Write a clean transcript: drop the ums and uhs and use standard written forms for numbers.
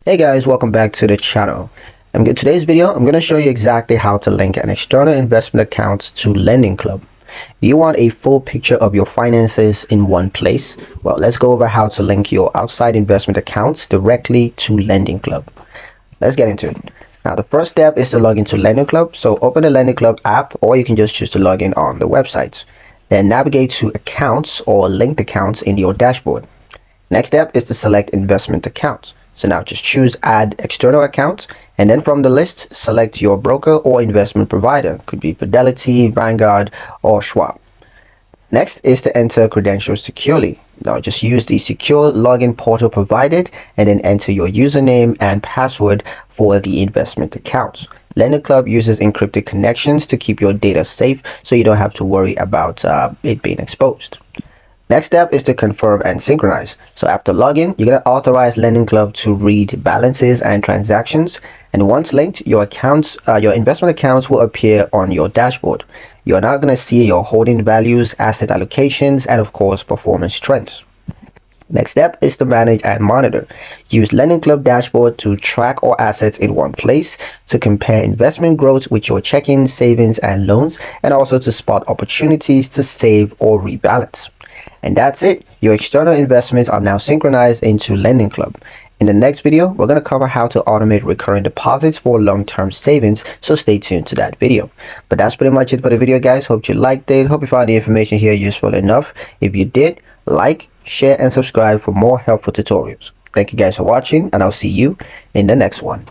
Hey guys, welcome back to the channel. In today's video, I'm going to show you exactly how to link an external investment account to Lendingclub. You want a full picture of your finances in one place? Well, let's go over how to link your outside investment accounts directly to Lendingclub. Let's get into it. Now, the first step is to log into Lendingclub. So open the Lendingclub app, or you can just choose to log in on the website. Then navigate to accounts or linked accounts in your dashboard. Next step is to select investment accounts. So now just choose add external account, and then from the list select your broker or investment provider. Could be Fidelity, Vanguard, or Schwab. Next is to enter credentials securely. Now just use the secure login portal provided and then enter your username and password for the investment accounts. Lendingclub uses encrypted connections to keep your data safe, so you don't have to worry about it being exposed. Next step is to confirm and synchronize. So after login, you're going to authorize Lendingclub to read balances and transactions. And once linked, your investment accounts will appear on your dashboard. You're now going to see your holding values, asset allocations, and of course, performance trends. Next step is to manage and monitor. Use Lendingclub dashboard to track all assets in one place, to compare investment growth with your checking, savings, and loans, and also to spot opportunities to save or rebalance. And that's it. Your external investments are now synchronized into Lendingclub. In the next video, we're going to cover how to automate recurring deposits for long-term savings, so stay tuned to that video. But that's pretty much it for the video, guys. Hope you liked it. Hope you found the information here useful enough. If you did, like, share, and subscribe for more helpful tutorials. Thank you guys for watching, and I'll see you in the next one.